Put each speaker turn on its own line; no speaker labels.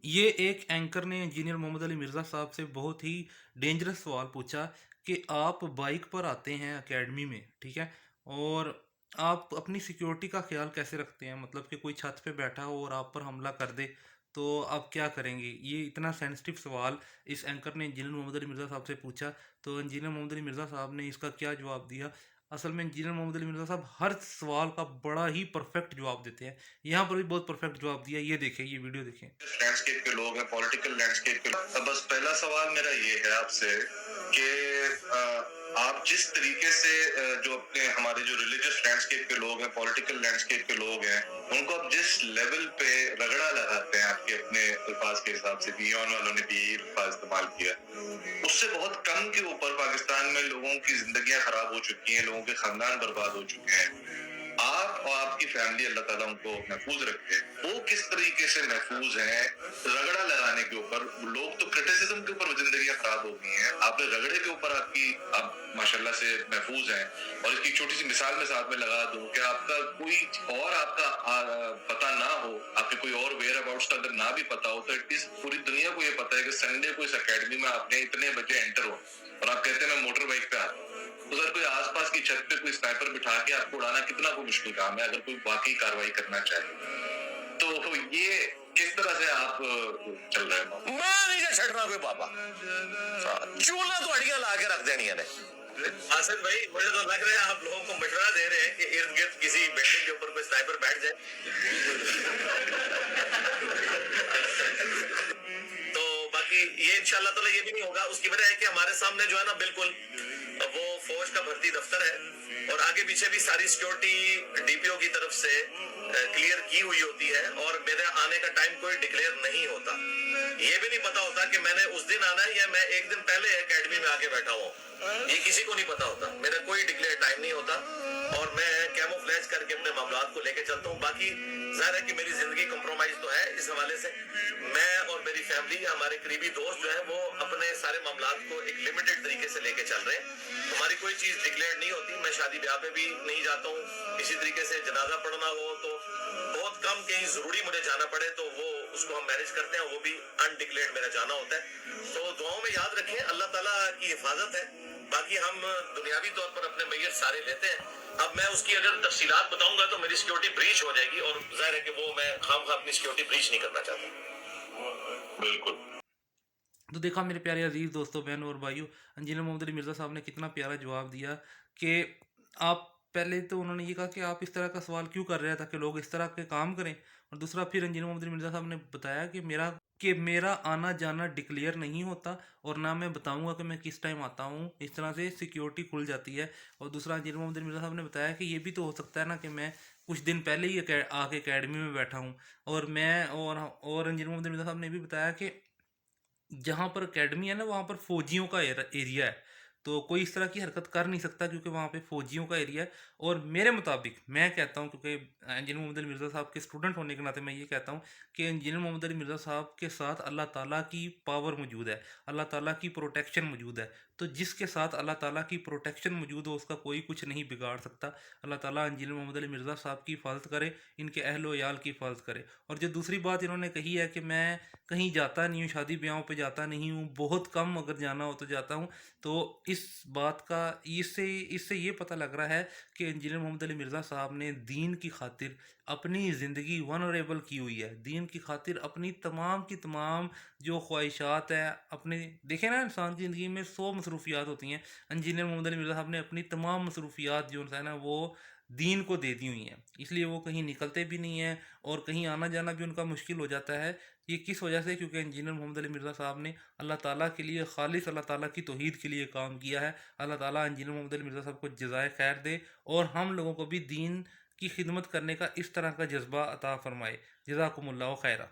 ये एक एंकर ने इंजीनियर मोहम्मद अली मिर्ज़ा साहब से बहुत ही डेंजरस सवाल पूछा कि आप बाइक पर आते हैं एकेडमी में, ठीक है? और आप अपनी सिक्योरिटी का ख्याल कैसे रखते हैं? मतलब कि कोई छत पे बैठा हो और आप पर हमला कर दे, तो आप क्या करेंगे? ये इतना सेंसिटिव सवाल इस एंकर ने इंजीनियर मोहम्मद अली मिर्ज़ा साहब से पूछा, तो इंजीनियर मोहम्मद अली मिर्ज़ा साहब ने इसका क्या जवाब दिया? असल में इंजीनियर मोहम्मद अली मिर्ज़ा साहब हर सवाल का बड़ा ही परफेक्ट जवाब देते हैं। यहाँ पर भी बहुत परफेक्ट जवाब दिया, ये देखें, ये वीडियो देखें।
लैंडस्केप के लोग हैं, पॉलिटिकल लैंडस्केप के लोग। बस पहला सवाल मेरा ये है आपसे कि आप जिस तरीके से जो अपने हमारे जो रिलीजियस लैंडस्केप के लोग हैं, पॉलिटिकल लैंडस्केप के लोग हैं, उनको आप जिस लेवल पे रगड़ा लगाते हैं, आपके अपने अल्फाज के हिसाब से, बियॉन वालों ने भी यही अल्फाज इस्तेमाल किया, उससे बहुत कम के ऊपर पाकिस्तान में लोगों की जिंदगियां खराब हो चुकी हैं, लोगों के खानदान बर्बाद हो चुके हैं। आप और आपकी फैमिली, अल्लाह ताला उनको महफूज रखे। वो किस तरीके से महफूज हैं रगड़ा लगाने के ऊपर? लोग तो क्रिटिसिज्म के ऊपर जिंदगियां खराब हो गई हैं, आपने रगड़े के ऊपर आप माशाल्लाह से महफूज हैं। और इसकी छोटी सी मिसाल में साथ में लगा दूं कि आपका कोई और आपका पता ना हो, आपके कोई और वेयर अबाउट्स का अगर ना भी पता हो, तो एटलीस्ट पूरी दुनिया को ये पता है कि संडे को इस अकेडमी में आपने इतने बजे एंटर हो और आप कहते हैं मैं मोटर बाइक पे आता हूँ। तो अगर कोई आसपास की छत पे कोई स्नाइपर बिठा के आपको उड़ाना कितना कोई मुश्किल काम है, अगर कोई वाकई कार्रवाई करना चाहे। तो ये किस तरह से आप चल रहे हैं?
मैं नहीं छड़ना कोई बाबा चूल्हा तो अड़ियां ला के रख देनी है। आसिफ भाई, मुझे तो लग रहा है आप लोगों को मशवरा दे रहे हैं कि इर्द गिर्द किसी बिल्डिंग के ऊपर कोई स्नाइपर बैठ जाए तो बाकी ये इंशाल्लाह ताला ये भी नहीं होगा। उसकी वजह है कि हमारे सामने जो है ना, बिल्कुल वो फौज का भर्ती दफ्तर है और आगे पीछे भी सारी सिक्योरिटी डीपीओ की तरफ से क्लियर की हुई होती है और मेरे आने का टाइम कोई डिक्लेयर नहीं होता। ये भी नहीं पता होता कि मैंने उस दिन आना है या मैं एक दिन पहले एकेडमी में आके बैठा हूँ, ये किसी को नहीं पता होता। मेरा कोई डिक्लेयर टाइम नहीं होता और मैं कैमोफ्लेज करके अपने मामलात को लेके चलता हूँ। बाकी जाहिर है कि मेरी जिंदगी कंप्रोमाइज तो है इस हवाले से। मैं और मेरी फैमिली, हमारे करीबी दोस्त जो है वो अपने सारे मामलात को एक लिमिटेड तरीके से लेके चल रहे हैं। हमारी कोई चीज डिक्लेयर नहीं होती। मैं शादी ब्याह पे भी नहीं जाता हूँ। इसी तरीके से जनाजा पढ़ना हो तो बहुत कम, कहीं जरूरी मुझे जाना पड़े तो वो उसको हम मैनेज करते हैं, वो भी अनडिक्लेयर्ड मेरा जाना होता है। तो दुआओं में याद रखें, अल्लाह ताला की हिफाजत है। बाकी हम दुनियावी तौर पर अपने मैयत सारे लेते हैं। अब मैं उसकी अगर तफसीलात बताऊंगा तो मेरी सिक्योरिटी ब्रीच हो जाएगी और जाहिर है कि वो मैं अपनी सिक्योरिटी ब्रीच नहीं करना चाहता।
बिल्कुल।
तो देखा मेरे प्यारे अजीज़ दोस्तों, बहनों और भाइयों, इंजीनियर मोहम्मद अली मिर्ज़ा साहब ने कितना प्यारा जवाब दिया कि आप पहले तो उन्होंने ये कहा कि आप इस तरह का सवाल क्यों कर रहे हैं ताकि लोग इस तरह के काम करें, और दूसरा फिर इंजीनियर मोहम्मद अली मिर्ज़ा साहब ने बताया कि मेरा आना जाना डिक्लेयर नहीं होता और ना मैं बताऊंगा कि मैं किस टाइम आता हूँ। इस तरह से सिक्योरिटी खुल जाती है। और दूसरा इंजीनियर मोहम्मद अली मिर्ज़ा साहब ने बताया कि ये भी तो हो सकता है ना कि मैं कुछ दिन पहले ही आके अकेडमी में बैठा हूँ, और इंजीनियर मोहम्मद अली मिर्ज़ा साहब ने भी बताया कि जहाँ पर एकेडमी है ना, वहाँ पर फौजियों का एरिया है, तो कोई इस तरह की हरकत कर नहीं सकता क्योंकि वहाँ पे फौजियों का एरिया है। और मेरे मुताबिक मैं कहता हूँ, क्योंकि इंजीनियर मोहम्मद अली मिर्ज़ा साहब के स्टूडेंट होने के नाते मैं ये कहता हूँ कि इंजीनियर मोहम्मद अली मिर्ज़ा साहब के साथ अल्लाह ताला की पावर मौजूद है, अल्लाह ताला की प्रोटेक्शन मौजूद है। तो जिसके साथ अल्लाह ताला की प्रोटेक्शन मौजूद हो उसका कोई कुछ नहीं बिगाड़ सकता। अल्लाह ताला इंजीनियर मोहम्मद अली मिर्ज़ा साहब की हिफाजत करे, इनके अहल व याल की हिफाजत करे। और जो दूसरी बात इन्होंने कही है कि मैं कहीं जाता नहीं हूँ, शादी ब्याहों पे जाता नहीं हूँ, बहुत कम अगर जाना हो तो जाता हूँ, तो इस बात का इससे इससे ये पता लग रहा है कि इंजीनियर मोहम्मद अली मिर्ज़ा साहब ने दीन की खातिर अपनी ज़िंदगी वनरेबल की हुई है। दीन की खातिर अपनी तमाम की तमाम जो ख्वाहिशात हैं, अपने देखें ना, इंसान की ज़िंदगी में 100 मसरूफियात होती हैं। इंजीनियर मोहम्मद अली मिर्ज़ा साहब ने अपनी तमाम मसरूफियात जो है ना वो दीन को दे दी हुई हैं, इसलिए वो कहीं निकलते भी नहीं हैं और कहीं आना जाना भी उनका मुश्किल हो जाता है। ये किस वजह से? क्योंकि इंजीनियर मोहम्मद अली मिर्ज़ा साहब ने अल्लाह ताला के लिए, खालिस अल्लाह ताला की तौहीद के लिए काम किया है। अल्लाह ताला इंजीनियर मोहम्मद अली मिर्ज़ा साहब को जज़ाए खैर दे और हम लोगों को भी दीन की खिदमत करने का इस तरह का जज्बा अता फ़रमाए। जज़ाकुमुल्लाहु खैरा।